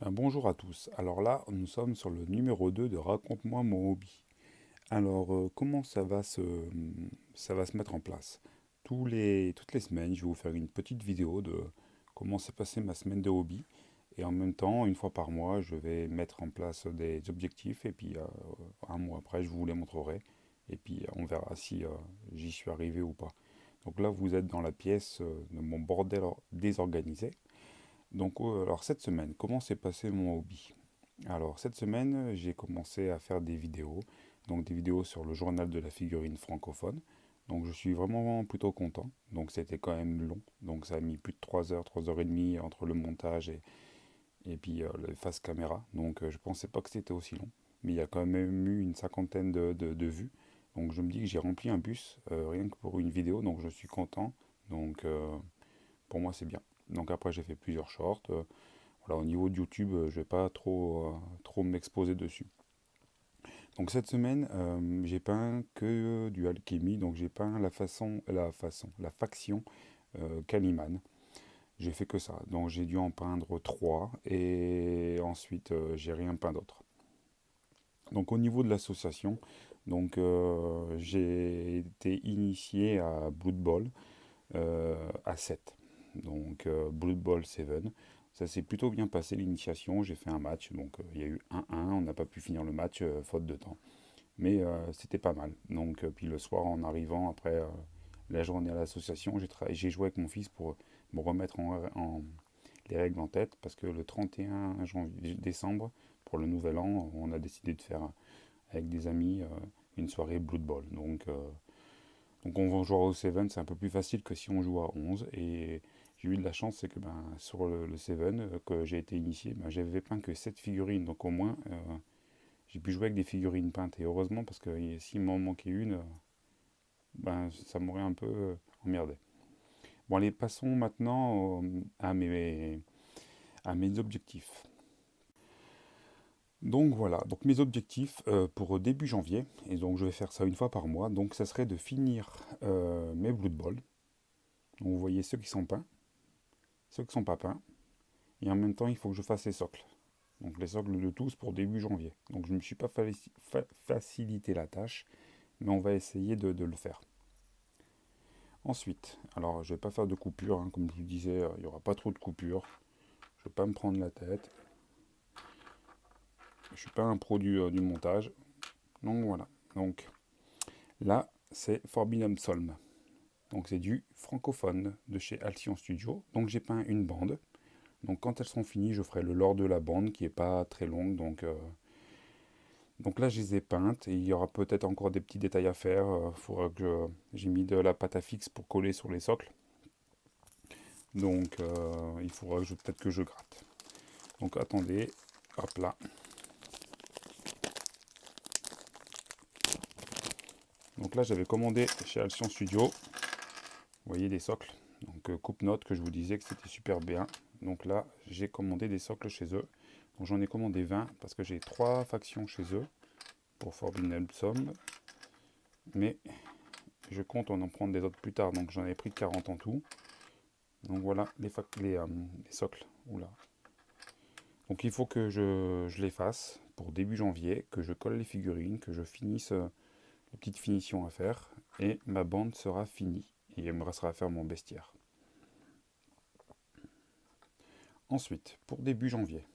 Bonjour à tous. Alors là, nous sommes sur le numéro 2 de Raconte-moi mon hobby. Alors, comment ça va se mettre en place? Toutes les semaines, je vais vous faire une petite vidéo de comment s'est passée ma semaine de hobby. Et en même temps, une fois par mois, je vais mettre en place des objectifs. Et puis, un mois après, je vous les montrerai. Et puis, on verra si j'y suis arrivé ou pas. Donc là, vous êtes dans la pièce de mon bordel désorganisé. Donc, alors cette semaine, comment s'est passé mon hobby? Alors cette semaine, j'ai commencé à faire des vidéos, donc des vidéos sur le journal de la figurine francophone. Donc je suis vraiment plutôt content. Donc c'était quand même long. Donc ça a mis plus de 3 heures et demie entre le montage et puis le face caméra. Donc je pensais pas que c'était aussi long. Mais il y a quand même eu une cinquantaine de vues. Donc je me dis que j'ai rempli un bus rien que pour une vidéo. Donc je suis content. Donc pour moi c'est bien. Donc après j'ai fait plusieurs shorts. Voilà, au niveau de YouTube, je vais pas trop m'exposer dessus. Donc cette semaine, j'ai peint que du alchimie, donc j'ai peint la faction Caliman. J'ai fait que ça, donc j'ai dû en peindre trois et ensuite j'ai rien peint d'autre. Donc au niveau de l'association, j'ai été initié à Blood Bowl à 7. Donc Blood Bowl 7. Ça s'est plutôt bien passé l'initiation, j'ai fait un match, donc il y a eu 1-1, on n'a pas pu finir le match faute de temps. Mais c'était pas mal. Donc puis le soir en arrivant après la journée à l'association, j'ai joué avec mon fils pour me remettre les règles en tête parce que le 31 décembre, pour le nouvel an, on a décidé de faire avec des amis une soirée Blood Bowl. Donc on va jouer au Seven, c'est un peu plus facile que si on joue à 11. Et j'ai eu de la chance, c'est que sur le Seven, que j'ai été initié, j'avais peint que 7 figurines. Donc au moins, j'ai pu jouer avec des figurines peintes. Et heureusement, parce que s'il m'en manquait une, ça m'aurait un peu emmerdé. Bon, allez, passons maintenant à mes objectifs. Donc voilà, donc mes objectifs pour début janvier, et donc je vais faire ça une fois par mois, donc ça serait de finir mes Blood Bowl. Donc vous voyez ceux qui sont peints, ceux qui sont pas peints, et en même temps il faut que je fasse les socles. Donc les socles de tous pour début janvier. Donc je ne me suis pas facilité la tâche, mais on va essayer de le faire. Ensuite, alors je vais pas faire de coupure, hein, comme je vous disais, il n'y aura pas trop de coupures. Je vais pas me prendre la tête. Je suis pas un pro du montage. Donc voilà. Donc là, c'est Forbidden Psalm. Donc c'est du francophone de chez Alcyon Studio. Donc j'ai peint une bande. Donc quand elles seront finies, je ferai le lore de la bande qui est pas très longue. Donc là, je les ai peintes et il y aura peut-être encore des petits détails à faire. J'ai mis de la pâte à fixe pour coller sur les socles. Donc il faudra peut-être que je gratte. Donc attendez, hop là. Donc là, j'avais commandé chez Alcyon Studio, vous voyez des socles. Donc coupe-note que je vous disais que c'était super bien. Donc là, j'ai commandé des socles chez eux. Donc j'en ai commandé 20 parce que j'ai 3 factions chez eux pour Forbidden Psalm. Mais je compte en prendre des autres plus tard. Donc j'en ai pris 40 en tout. Donc voilà les socles. Oula. Donc il faut que je les fasse pour début janvier, que je colle les figurines, que je finisse les petites finitions à faire. Et ma bande sera finie. Et il me restera à faire mon bestiaire. Ensuite, pour début janvier,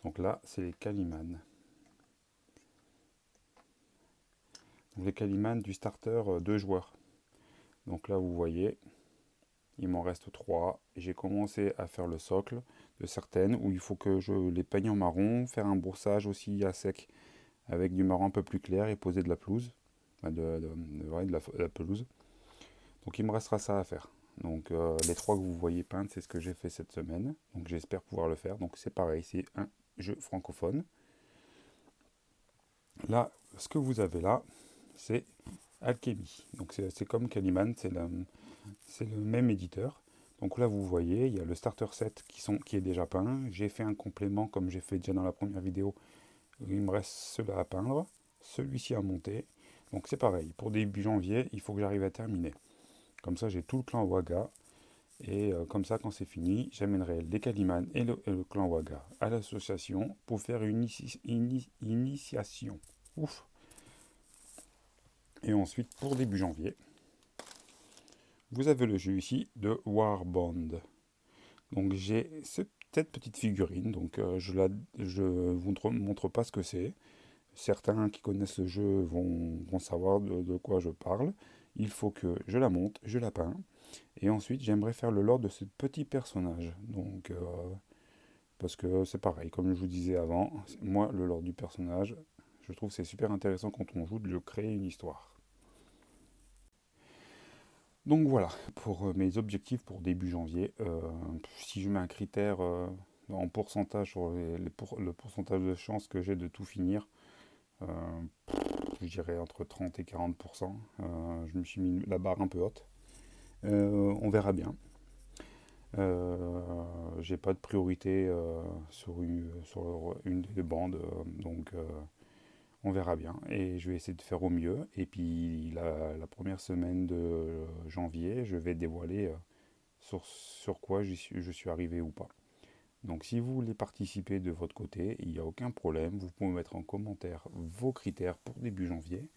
donc là, c'est les Calimans. Donc les Calimans du starter 2 joueurs. Donc là, vous voyez, il m'en reste 3. J'ai commencé à faire le socle de certaines où il faut que je les peigne en marron, faire un broussage aussi à sec avec du marron un peu plus clair et poser de la pelouse. De la pelouse. Donc il me restera ça à faire. Donc les 3 que vous voyez peintes, c'est ce que j'ai fait cette semaine. Donc j'espère pouvoir le faire. Donc c'est pareil, c'est un jeu francophone. Là, ce que vous avez là, c'est Alchemy. Donc c'est comme Caliman, c'est le même éditeur. Donc là, vous voyez, il y a le starter set qui est déjà peint. J'ai fait un complément comme j'ai fait déjà dans la première vidéo. Il me reste cela à peindre, celui-ci à monter. Donc c'est pareil, pour début janvier, il faut que j'arrive à terminer. Comme ça, j'ai tout le clan Waga Et comme ça, quand c'est fini, j'amènerai les Calimans et le clan Waga à l'association pour faire une initiation. Ouf. Et ensuite, pour début janvier, vous avez le jeu ici de Warband. Donc j'ai cette petite figurine, donc je vous montre pas ce que c'est. Certains qui connaissent le jeu vont savoir de quoi je parle. Il faut que je la monte, je la peins. Et ensuite, j'aimerais faire le lore de ce petit personnage. Donc, parce que c'est pareil, comme je vous disais avant, moi, le lore du personnage, je trouve que c'est super intéressant quand on joue de le créer une histoire. Donc voilà, pour mes objectifs pour début janvier, si je mets un critère en pourcentage sur le pourcentage de chance que j'ai de tout finir, euh, je dirais entre 30 et 40%. Je me suis mis la barre un peu haute. On verra bien. J'ai pas de priorité sur une des bandes, donc on verra bien. Et je vais essayer de faire au mieux. Et puis la première semaine de janvier, je vais dévoiler sur quoi je suis arrivé ou pas. Donc si vous voulez participer de votre côté, il n'y a aucun problème. Vous pouvez mettre en commentaire vos critères pour début janvier.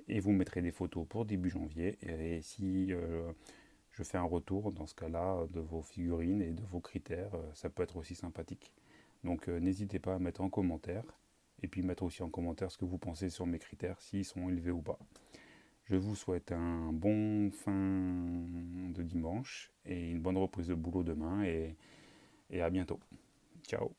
Et vous mettrez des photos pour début janvier. Et si je fais un retour dans ce cas-là de vos figurines et de vos critères, ça peut être aussi sympathique. Donc n'hésitez pas à mettre en commentaire et puis mettre aussi en commentaire ce que vous pensez sur mes critères, s'ils sont élevés ou pas. Je vous souhaite un bon fin de dimanche et une bonne reprise de boulot demain et à bientôt. Ciao.